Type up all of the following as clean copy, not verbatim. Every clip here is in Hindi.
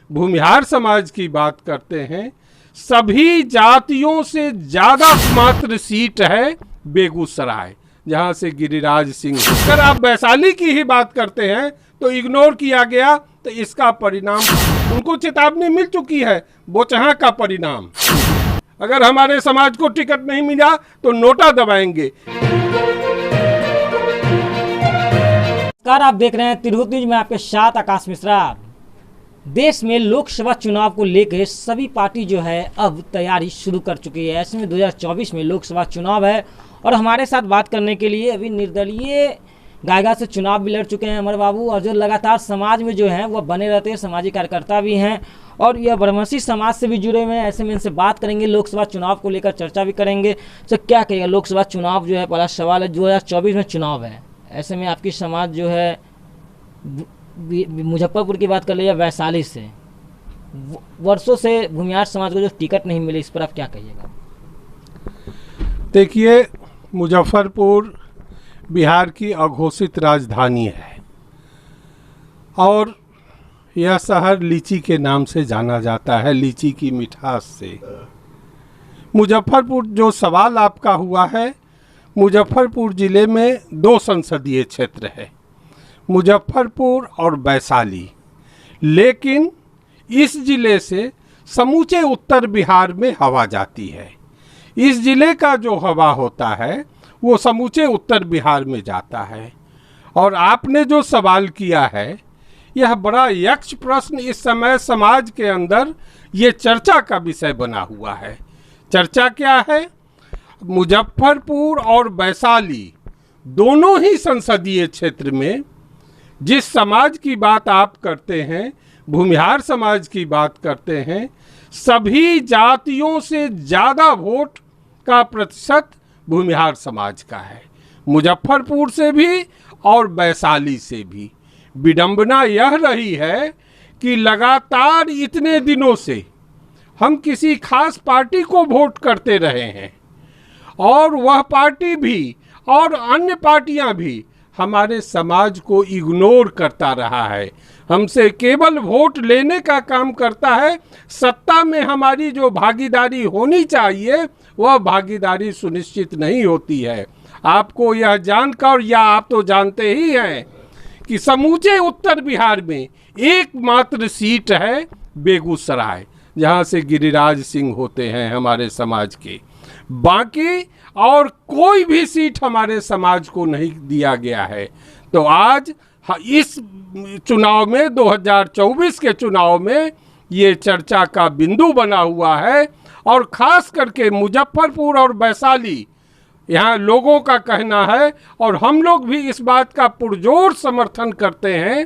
भूमिहार समाज की बात करते हैं, सभी जातियों से ज़्यादा मात्र सीट है बेगूसराय, जहां से गिरिराज सिंह। अगर आप वैशाली की ही बात करते हैं तो इग्नोर किया गया, तो इसका परिणाम उनको चेतावनी मिल चुकी है, बोचहा का परिणाम। अगर हमारे समाज को टिकट नहीं मिला तो नोटा दबाएंगे। नमस्कार, आप देख रहे हैं तिरहुत न्यूज में आपके साथ आकाश मिश्रा। देश में लोकसभा चुनाव को लेकर सभी पार्टी जो है अब तैयारी शुरू कर चुकी है। ऐसे में 2024 में लोकसभा चुनाव है और हमारे साथ बात करने के लिए अभी निर्दलीय गायगा से चुनाव भी लड़ चुके हैं अमर बाबू, और जो लगातार समाज में जो है वह बने रहते हैं, सामाजिक कार्यकर्ता भी हैं और यह ब्रह्मसी समाज से भी जुड़े हुए हैं। ऐसे में इनसे बात करेंगे, लोकसभा चुनाव को लेकर चर्चा भी करेंगे। तो क्या कहेगा, लोकसभा चुनाव जो है पहला सवाल है, 2024 में चुनाव है, ऐसे में आपकी समाज जो है मुजफ्फरपुर की बात कर लीजिए, वैशाली से वर्षों से भूमिहार समाज को जो टिकट नहीं मिले, इस पर आप क्या कहिएगा? देखिए, मुजफ्फरपुर बिहार की अघोषित राजधानी है और यह शहर लीची के नाम से जाना जाता है, लीची की मिठास से। मुजफ्फरपुर, जो सवाल आपका हुआ है, मुजफ्फरपुर ज़िले में 2 संसदीय क्षेत्र है, मुजफ्फरपुर और वैशाली। लेकिन इस ज़िले से समूचे उत्तर बिहार में हवा जाती है। इस ज़िले का जो हवा होता है वो समूचे उत्तर बिहार में जाता है। और आपने जो सवाल किया है, यह बड़ा यक्ष प्रश्न इस समय समाज के अंदर ये चर्चा का विषय बना हुआ है। चर्चा क्या है? मुजफ्फरपुर और वैशाली दोनों ही संसदीय क्षेत्र में जिस समाज की बात आप करते हैं, भूमिहार समाज की बात करते हैं, सभी जातियों से ज़्यादा वोट का प्रतिशत भूमिहार समाज का है, मुजफ्फरपुर से भी और वैशाली से भी। विडंबना यह रही है कि लगातार इतने दिनों से हम किसी खास पार्टी को वोट करते रहे हैं और वह पार्टी भी और अन्य पार्टियां भी हमारे समाज को इग्नोर करता रहा है, हमसे केवल वोट लेने का काम करता है। सत्ता में हमारी जो भागीदारी होनी चाहिए वह भागीदारी सुनिश्चित नहीं होती है। आपको यह जानकर, या आप तो जानते ही हैं कि समूचे उत्तर बिहार में एकमात्र सीट है बेगूसराय, जहां से गिरिराज सिंह होते हैं हमारे समाज के। बाकी और कोई भी सीट हमारे समाज को नहीं दिया गया है। तो आज इस चुनाव में, 2024 के चुनाव में, ये चर्चा का बिंदु बना हुआ है। और ख़ास करके मुजफ्फरपुर और वैशाली, यहाँ लोगों का कहना है और हम लोग भी इस बात का पुरजोर समर्थन करते हैं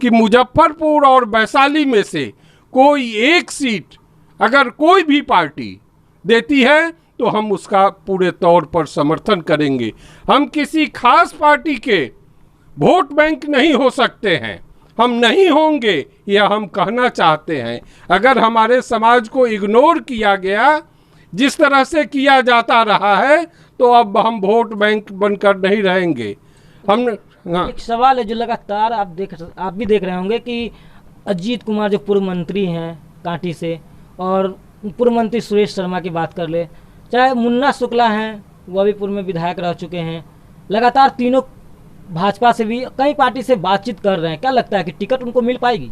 कि मुजफ्फरपुर और वैशाली में से कोई एक सीट अगर कोई भी पार्टी देती है तो हम उसका पूरे तौर पर समर्थन करेंगे। हम किसी खास पार्टी के वोट बैंक नहीं हो सकते हैं, हम नहीं होंगे, यह हम कहना चाहते हैं। अगर हमारे समाज को इग्नोर किया गया, जिस तरह से किया जाता रहा है, तो अब हम वोट बैंक बनकर नहीं रहेंगे। हम एक सवाल है जो लगातार आप भी देख रहे होंगे कि अजीत कुमार जो पूर्व मंत्री हैं कांटी से, और पूर्व मंत्री सुरेश शर्मा की बात कर ले, चाहे मुन्ना शुक्ला हैं, वह भी पूर्व में विधायक रह चुके हैं, लगातार तीनों भाजपा से भी कई पार्टी से बातचीत कर रहे हैं। क्या लगता है कि टिकट उनको मिल पाएगी?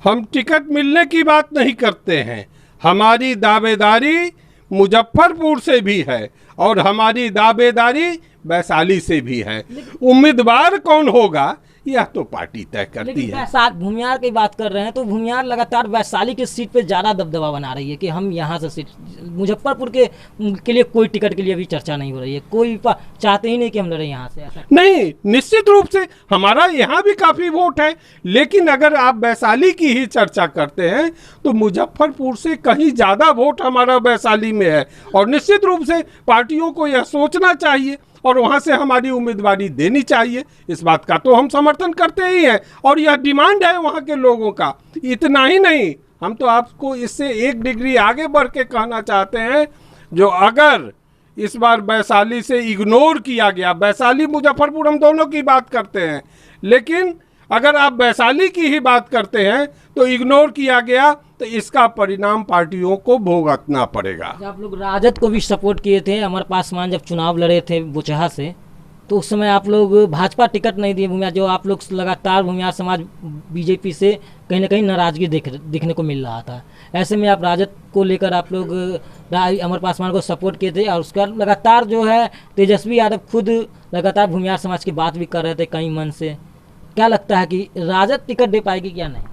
हम टिकट मिलने की बात नहीं करते हैं, हमारी दावेदारी मुजफ्फरपुर से भी है और हमारी दावेदारी वैशाली से भी है। उम्मीदवार कौन होगा यह तो पार्टी तय करती है। भूमिहार की बात कर रहे हैं तो भूमिहार लगातार वैशाली की सीट पे ज़्यादा दबदबा बना रही है कि हम यहाँ से सीट, मुजफ्फरपुर के लिए कोई टिकट के लिए भी चर्चा नहीं हो रही है, कोई चाहते ही नहीं कि हम लड़े यहाँ से। ऐसा नहीं, निश्चित रूप से हमारा यहाँ भी काफ़ी वोट है, लेकिन अगर आप वैशाली की ही चर्चा करते हैं तो मुजफ्फरपुर से कहीं ज़्यादा वोट हमारा वैशाली में है। और निश्चित रूप से पार्टियों को यह सोचना चाहिए और वहाँ से हमारी उम्मीदवारी देनी चाहिए, इस बात का तो हम समर्थन करते ही हैं और यह डिमांड है वहाँ के लोगों का। इतना ही नहीं, हम तो आपको इससे 1 डिग्री आगे बढ़ के कहना चाहते हैं, जो अगर इस बार वैशाली से इग्नोर किया गया, वैशाली मुजफ्फरपुर हम दोनों की बात करते हैं, लेकिन अगर आप वैशाली की ही बात करते हैं तो इग्नोर किया गया, तो इसका परिणाम पार्टियों को भुगतना पड़ेगा। आप लोग राजद को भी सपोर्ट किए थे, अमर पासवान जब चुनाव लड़े थे बोचहा से, तो उस समय आप लोग भाजपा टिकट नहीं दिए भूमिहार, जो आप लोग लगातार भूमिहार समाज बीजेपी से कहीं ना कहीं नाराजगी देखने को मिल रहा था। ऐसे में आप राजद को लेकर आप लोग अमर पासवान को सपोर्ट किए थे, और उसका लगातार जो है तेजस्वी यादव खुद लगातार भूमिहार समाज की बात भी कर रहे थे कई मन से। क्या लगता है कि राजद टिकट दे पाएगी क्या नहीं?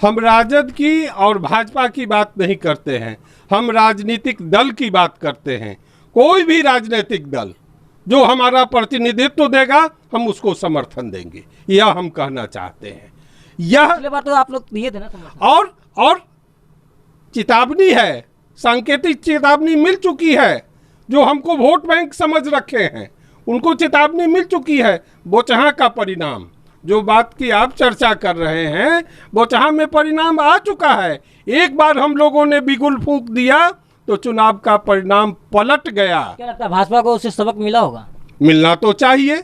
हम राजद की और भाजपा की बात नहीं करते हैं, हम राजनीतिक दल की बात करते हैं। कोई भी राजनीतिक दल जो हमारा प्रतिनिधित्व देगा हम उसको समर्थन देंगे, यह हम कहना चाहते हैं। यह पिछले बार तो आप लोग दिए थे ना समर्थन। और चेतावनी है, सांकेतिक चेतावनी मिल चुकी है। जो हमको वोट बैंक समझ रखे हैं उनको चेतावनी मिल चुकी है। बोचहा का परिणाम, जो बात की आप चर्चा कर रहे हैं, बोचहा में परिणाम आ चुका है। एक बार हम लोगों ने बिगुल फूंक दिया तो चुनाव का परिणाम पलट गया। क्या लगता है भाजपा को उससे सबक मिला होगा? मिलना तो चाहिए,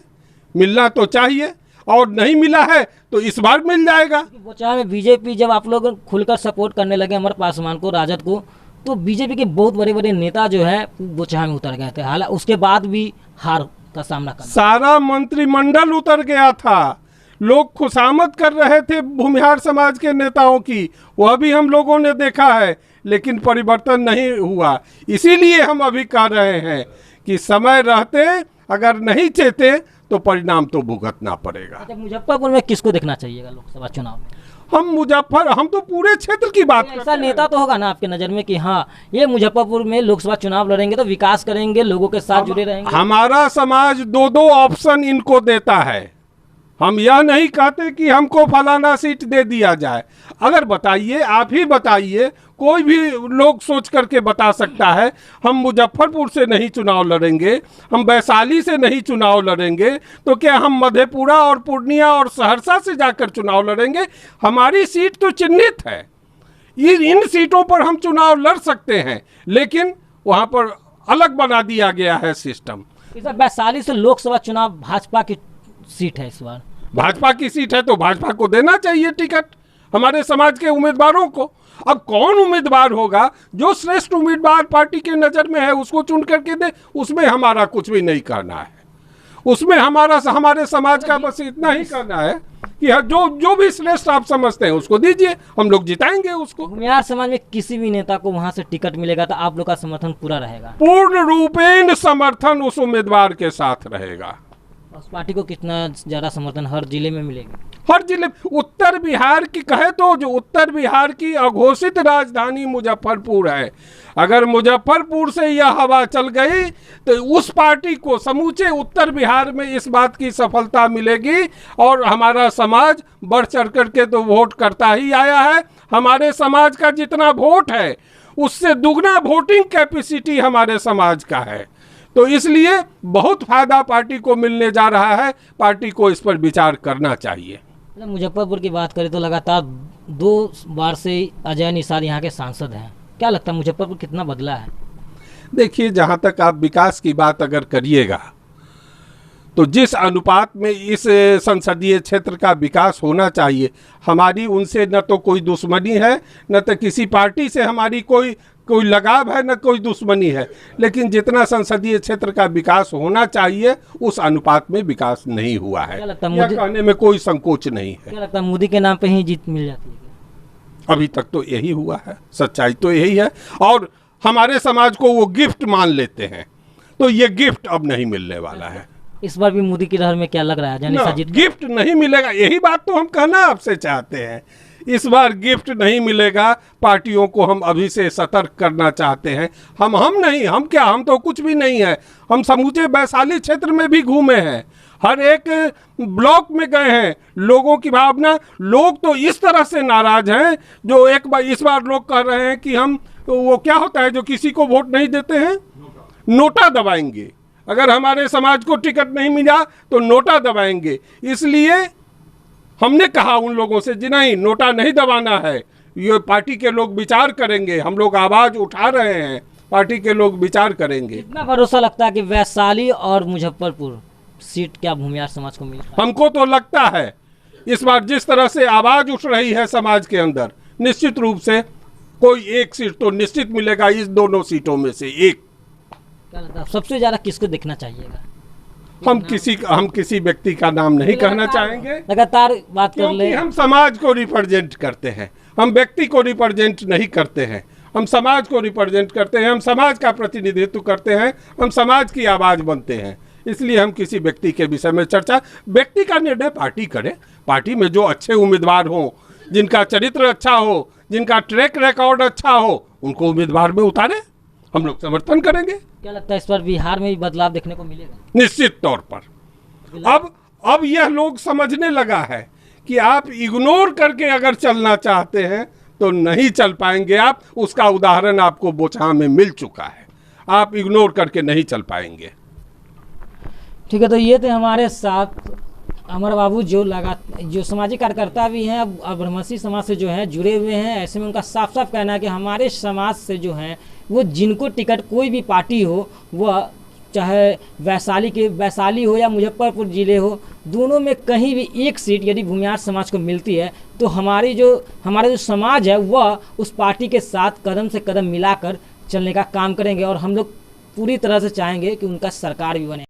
मिलना तो चाहिए, और नहीं मिला है तो इस बार मिल जाएगा। बोचहा में बीजेपी जब आप लोग खुलकर सपोर्ट करने लगे अमर पासवान को, राजद को, तो बीजेपी के बहुत बड़े बड़े नेता जो है बोचहा में उतर गए थे। हालांकि उसके बाद भी हार का सामना करना, सारा मंत्रिमंडल उतर गया था। लोग खुशामद कर रहे थे भूमिहार समाज के नेताओं की, वह भी हम लोगों ने देखा है, लेकिन परिवर्तन नहीं हुआ। इसीलिए हम अभी कह रहे हैं कि समय रहते अगर नहीं चेते तो परिणाम तो भुगतना पड़ेगा। अच्छा, मुजफ्फरपुर में किसको देखना चाहिएगा लोकसभा चुनाव में? हम तो पूरे क्षेत्र की बात करते ऐसा हैं। नेता तो होगा ना आपके नज़र में कि हाँ ये मुजफ्फरपुर में लोकसभा चुनाव लड़ेंगे तो विकास करेंगे, लोगों के साथ जुड़े रहेंगे? हमारा समाज दो ऑप्शन इनको देता है। हम यह नहीं कहते कि हमको फलाना सीट दे दिया जाए। अगर बताइए, आप ही बताइए, कोई भी लोग सोच करके बता सकता है हम मुजफ्फरपुर से नहीं चुनाव लड़ेंगे, हम वैशाली से नहीं चुनाव लड़ेंगे, तो क्या हम मधेपुरा और पूर्णिया और सहरसा से जाकर चुनाव लड़ेंगे? हमारी सीट तो चिन्हित है, इन सीटों पर हम चुनाव लड़ सकते हैं, लेकिन वहाँ पर अलग बना दिया गया है सिस्टम। इस बार वैशाली से लोकसभा चुनाव भाजपा की सीट है। इस बार भाजपा की सीट है तो भाजपा को देना चाहिए टिकट, हमारे समाज के उम्मीदवारों को। अब कौन उम्मीदवार होगा, जो श्रेष्ठ उम्मीदवार पार्टी के नज़र में है उसको चुन करके दे, उसमें हमारा कुछ भी नहीं करना है। उसमें हमारे समाज का बस इतना ही करना है कि जो भी श्रेष्ठ आप समझते हैं उसको दीजिए, हम लोग जिताएंगे उसको। भूमिहार समाज में किसी भी नेता को वहां से टिकट मिलेगा तो आप लोग का समर्थन पूरा रहेगा? पूर्ण रूपेण समर्थन उस उम्मीदवार के साथ रहेगा। उस पार्टी को कितना ज़्यादा समर्थन हर जिले में मिलेगा? हर जिले, उत्तर बिहार की कहे तो जो उत्तर बिहार की अघोषित राजधानी मुजफ्फरपुर है, अगर मुजफ्फरपुर से यह हवा चल गई तो उस पार्टी को समूचे उत्तर बिहार में इस बात की सफलता मिलेगी। और हमारा समाज बढ़ चढ़ करके तो वोट करता ही आया है। हमारे समाज का जितना वोट है उससे दुगना वोटिंग कैपेसिटी हमारे समाज का है, तो इसलिए बहुत फायदा पार्टी को मिलने जा रहा है। पार्टी को इस पर विचार करना चाहिए। मुजफ्फरपुर की बात करें तो लगातार 2 बार से अजय निषाद यहाँ के सांसद हैं। क्या लगता है मुजफ्फरपुर कितना बदला है? देखिए, जहाँ तक आप विकास की बात अगर करिएगा तो जिस अनुपात में इस संसदीय क्षेत्र का विकास होना चाहिए, हमारी उनसे न तो कोई दुश्मनी है, न तो किसी पार्टी से हमारी कोई लगाव है, न कोई दुश्मनी है, लेकिन जितना संसदीय क्षेत्र का विकास होना चाहिए उस अनुपात में विकास नहीं हुआ है। यह कहने में कोई संकोच नहीं है। क्या लगता है मोदी के नाम पे ही जीत मिल जाती है? अभी तक तो यही हुआ है, सच्चाई तो यही है। और हमारे समाज को वो गिफ्ट मान लेते हैं, तो ये गिफ्ट अब नहीं मिलने वाला है। इस बार भी मोदी की लहर में क्या लग रहा है? गिफ्ट नहीं मिलेगा, यही बात तो हम कहना आपसे चाहते हैं। इस बार गिफ्ट नहीं मिलेगा। पार्टियों को हम अभी से सतर्क करना चाहते हैं। हम तो कुछ भी नहीं है। हम समूचे वैशाली क्षेत्र में भी घूमे हैं, हर एक ब्लॉक में गए हैं। लोगों की भावना, लोग तो इस तरह से नाराज हैं, जो इस बार लोग कह रहे हैं कि हम, वो क्या होता है जो किसी को वोट नहीं देते हैं, नोटा दबाएंगे। अगर हमारे समाज को टिकट नहीं मिला तो नोटा दबाएंगे। इसलिए हमने कहा उन लोगों से जी नहीं, नोटा नहीं दबाना है, ये पार्टी के लोग विचार करेंगे। हम लोग आवाज़ उठा रहे हैं, पार्टी के लोग विचार करेंगे। कितना भरोसा लगता है कि वैशाली और मुजफ्फरपुर सीट क्या भूमिहार समाज को मिलेगा? हमको तो लगता है इस बार जिस तरह से आवाज उठ रही है समाज के अंदर, निश्चित रूप से कोई एक सीट तो निश्चित मिलेगा इस दोनों सीटों में से एक। क्या लगता है सबसे ज्यादा किसको देखना चाहिएगा? हम किसी व्यक्ति का नाम नहीं कहना चाहेंगे, लगातार बात कर क्योंकि ले। हम समाज को रिप्रेजेंट करते हैं, हम व्यक्ति को रिप्रेजेंट नहीं करते हैं, हम समाज को रिप्रेजेंट करते हैं, हम समाज का प्रतिनिधित्व करते हैं, हम समाज की आवाज बनते हैं। इसलिए हम किसी व्यक्ति के विषय में चर्चा, व्यक्ति का निर्णय पार्टी करे। पार्टी में जो अच्छे उम्मीदवार हों, जिनका चरित्र अच्छा हो, जिनका ट्रैक रिकॉर्ड अच्छा हो, उनको उम्मीदवार में उतारे, हम लोग समर्थन करेंगे। क्या लगता है इस बार बिहार में भी बदलाव देखने को मिलेगा? निश्चित तौर पर अब यह लोग समझने लगा है कि आप इग्नोर करके अगर चलना चाहते हैं तो नहीं चल पाएंगे आप। उसका उदाहरण आपको बोचहा में मिल चुका है। आप इग्नोर करके नहीं चल पाएंगे। ठीक है, तो ये थे हमारे साथ अमर बाबू जो सामाजिक कार्यकर्ता भी हैं, अब ब्रह्मसी समाज से जो है जुड़े हुए हैं। ऐसे में उनका साफ साफ कहना है कि हमारे समाज से जो है वो जिनको टिकट कोई भी पार्टी हो, वह चाहे वैशाली हो या मुजफ्फरपुर जिले हो, दोनों में कहीं भी एक सीट यदि भूमिहार समाज को मिलती है तो हमारा जो समाज है वह उस पार्टी के साथ कदम से कदम मिलाकर चलने का काम करेंगे और हम लोग पूरी तरह से चाहेंगे कि उनका सरकार भी बने।